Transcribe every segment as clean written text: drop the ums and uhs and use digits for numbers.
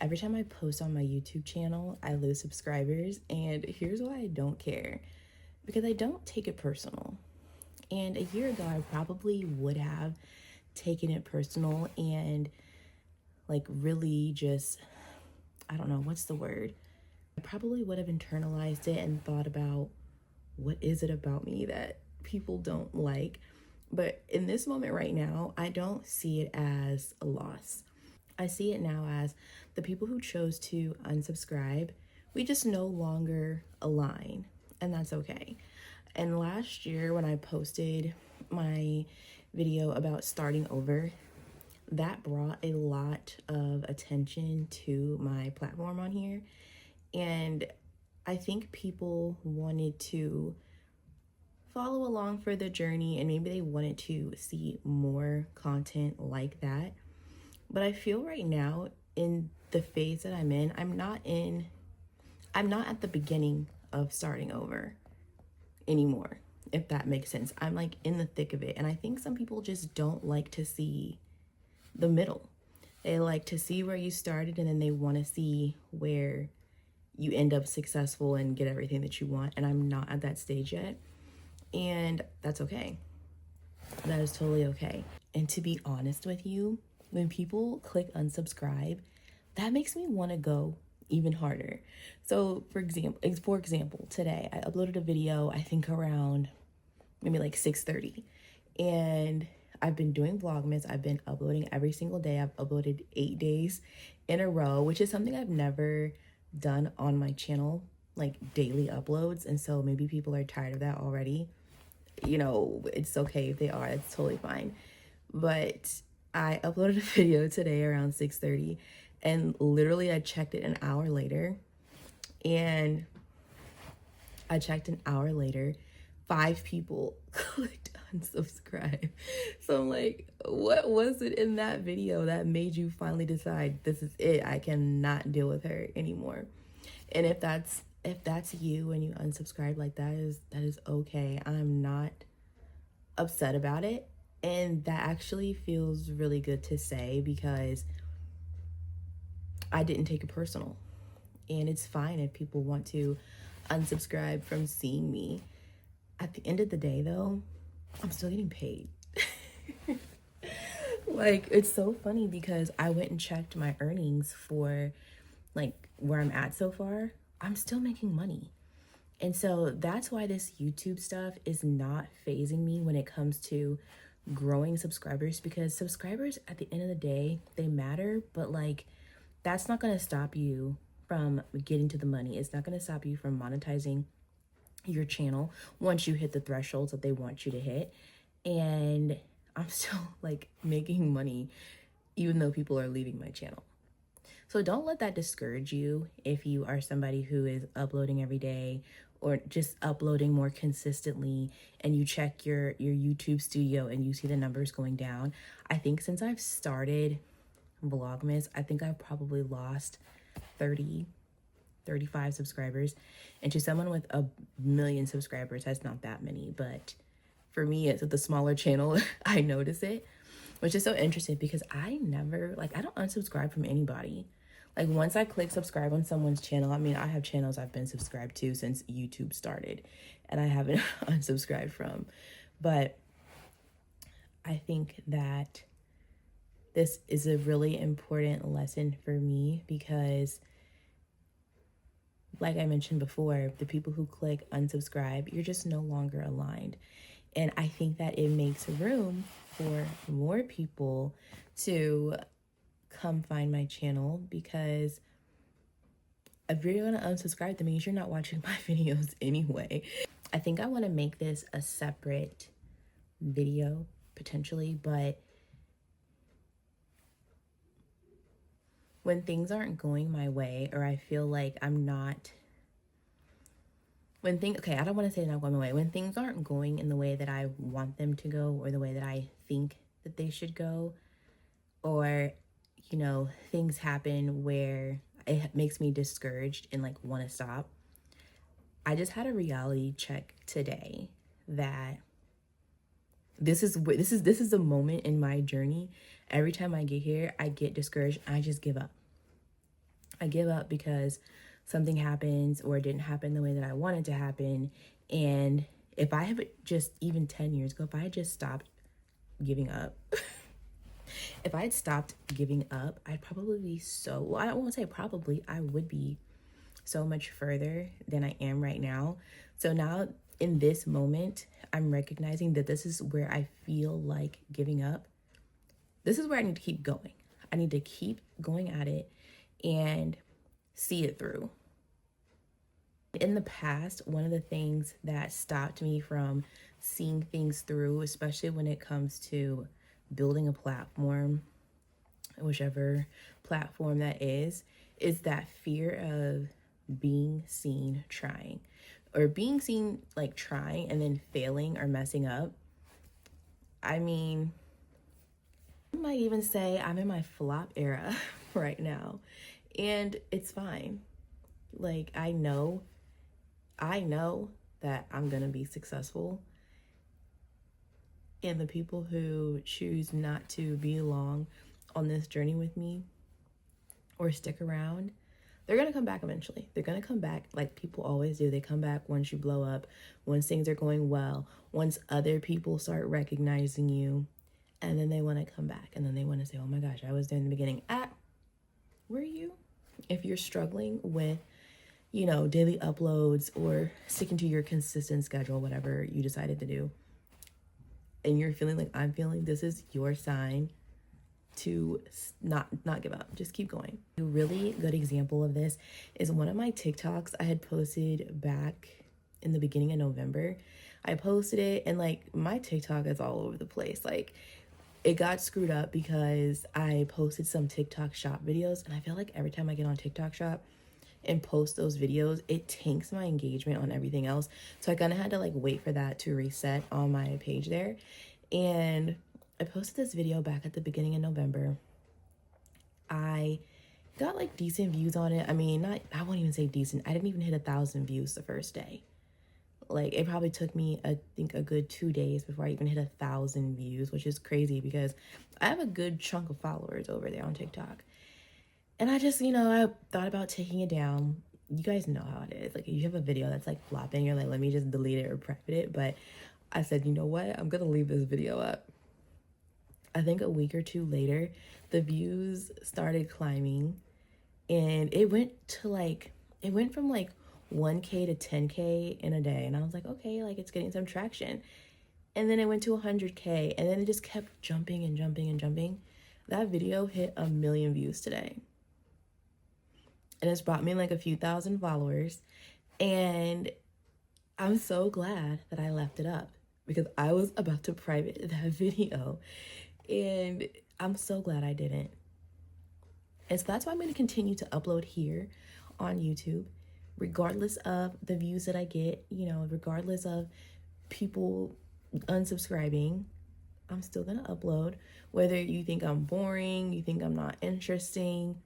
Every time I post on my YouTube channel, I lose subscribers, and here's why I don't care. Because I don't take it personal. And a year ago, I probably would have taken it personal and like really just, I don't know, what's the word? I probably would have internalized it and thought about what is it about me that people don't like. But in this moment right now, I don't see it as a loss. I see it now as the people who chose to unsubscribe, we just no longer align, and that's okay. And last year, when I posted my video about starting over, that brought a lot of attention to my platform on here. And I think people wanted to follow along for the journey, and maybe they wanted to see more content like that. But I feel right now in the phase that I'm not at the beginning of starting over anymore, if that makes sense. I'm like in the thick of it. And I think some people just don't like to see the middle. They like to see where you started, and then they want to see where you end up successful and get everything that you want. And I'm not at that stage yet. And that's okay. That is totally okay. And to be honest with you, when people click unsubscribe, that makes me want to go even harder. So for example, today I uploaded a video, I think around maybe like 6:30. And I've been doing Vlogmas. I've been uploading every single day. I've uploaded 8 days in a row, which is something I've never done on my channel, like daily uploads. And so maybe people are tired of that already. You know, it's okay if they are, it's totally fine. But I uploaded a video today around 6:30, and literally I checked it an hour later. And I checked an hour later, 5 people clicked unsubscribe. So I'm like, what was it in that video that made you finally decide this is it? I cannot deal with her anymore. And if that's you and you unsubscribe, like that is okay. I'm not upset about it. And that actually feels really good to say, because I didn't take it personal. And it's fine if people want to unsubscribe from seeing me. At the end of the day, though, I'm still getting paid. Like, it's so funny because I went and checked my earnings for like where I'm at so far. I'm still making money. And so that's why this YouTube stuff is not phasing me when it comes to growing subscribers, because subscribers at the end of the day, they matter, but like that's not going to stop you from getting to the money. It's not going to stop you from monetizing your channel once you hit the thresholds that they want you to hit. And I'm still like making money even though people are leaving my channel. So don't let that discourage you if you are somebody who is uploading every day or just uploading more consistently, and you check your YouTube studio and you see the numbers going down. I think since I've started Vlogmas, I think I've probably lost 30, 35 subscribers. And to someone with 1 million subscribers, that's not that many. But for me, it's the smaller channel, I notice it, which is so interesting because I don't unsubscribe from anybody. Like once I click subscribe on someone's channel, I mean, I have channels I've been subscribed to since YouTube started and I haven't unsubscribed from. But I think that this is a really important lesson for me because, like I mentioned before, the people who click unsubscribe, you're just no longer aligned. And I think that it makes room for more people to come find my channel, because if you're gonna unsubscribe, that means you're not watching my videos anyway. I think I want to make this a separate video potentially, but when things aren't going my way, or I feel like I'm not, I don't want to say not going my way. When things aren't going in the way that I want them to go, or the way that I think that they should go, or, you know, things happen where it makes me discouraged and like want to stop. I just had a reality check today that this is a moment in my journey. Every time I get here, I get discouraged. I just give up. I give up because something happens or it didn't happen the way that I wanted to happen. And if I have just, even 10 years ago, if I had just stopped giving up, if I had stopped giving up, I'd probably be so, well, I won't say probably, I would be so much further than I am right now. So now in this moment, I'm recognizing that this is where I feel like giving up. This is where I need to keep going. I need to keep going at it and see it through. In the past, one of the things that stopped me from seeing things through, especially when it comes to building a platform, whichever platform that is that fear of being seen trying, or being seen like trying and then failing or messing up. I mean, I might even say I'm in my flop era right now, and it's fine. Like, I know that I'm gonna be successful, and the people who choose not to be along on this journey with me or stick around, they're gonna come back eventually. They're gonna come back like people always do. They come back once you blow up, once things are going well, once other people start recognizing you, and then they wanna come back, and then they wanna say, oh my gosh, I was there in the beginning. Were you? If you're struggling with, you know, daily uploads or sticking to your consistent schedule, whatever you decided to do, and you're feeling like I'm feeling, this is your sign to not give up. Just keep going. A really good example of this is one of my TikToks I had posted back in the beginning of November. I posted it, and like, my TikTok is all over the place. Like, it got screwed up because I posted some TikTok shop videos, and I feel like every time I get on TikTok shop and post those videos, it tanks my engagement on everything else. So I kind of had to like wait for that to reset on my page there. And I posted this video back at the beginning of November. I got like decent views on it. I mean, I won't even say decent. I didn't even hit 1,000 views the first day. Like, it probably took me, I think, a good 2 days before I even hit 1,000 views, which is crazy because I have a good chunk of followers over there on TikTok. And I just, I thought about taking it down. You guys know how it is. Like, you have a video that's like flopping, you're like, let me just delete it or private it. But I said, you know what? I'm gonna leave this video up. I think a week or two later, the views started climbing, and it went from like 1K to 10K in a day. And I was like, okay, like, it's getting some traction. And then it went to 100K, and then it just kept jumping and jumping and jumping. That video hit 1 million views today. And it's brought me like a few thousand followers. And I'm so glad that I left it up, because I was about to private that video. And I'm so glad I didn't. And so that's why I'm going to continue to upload here on YouTube, regardless of the views that I get, regardless of people unsubscribing. I'm still going to upload. Whether you think I'm boring, you think I'm not interesting,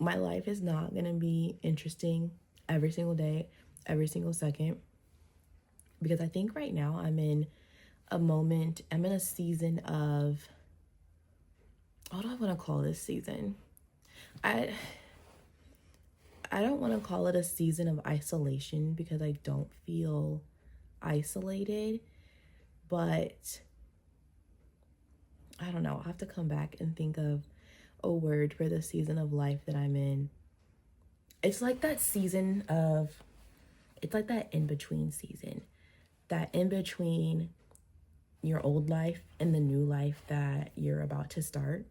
my life is not going to be interesting every single day, every single second. Because I think right now I'm in a season of, what do I want to call this season? I don't want to call it a season of isolation, because I don't feel isolated, but I don't know. I'll have to come back and think of a word for the season of life that I'm in. It's like that in-between season. That in between your old life and the new life that you're about to start.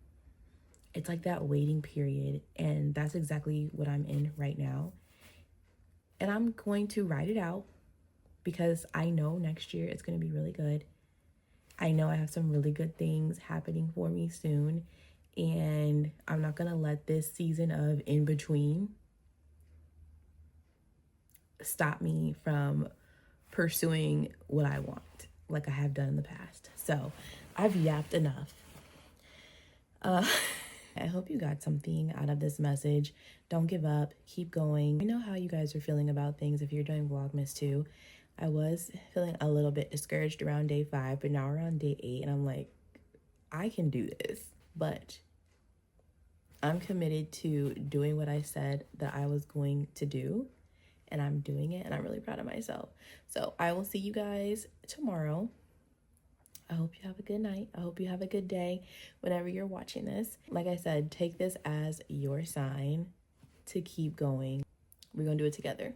It's like that waiting period, and that's exactly what I'm in right now. And I'm going to ride it out, because I know next year it's going to be really good. I know I have some really good things happening for me soon, and I'm not going to let this season of in between stop me from pursuing what I want, like I have done in the past. So I've yapped enough. I hope you got something out of this message. Don't give up. Keep going. I know how you guys are feeling about things if you're doing Vlogmas too. I was feeling a little bit discouraged around day 5, but now we're on day 8, and I'm like, I can do this. But I'm committed to doing what I said that I was going to do, and I'm doing it, and I'm really proud of myself. So I will see you guys tomorrow. I hope you have a good night. I hope you have a good day whenever you're watching this. Like I said, take this as your sign to keep going. We're going to do it together.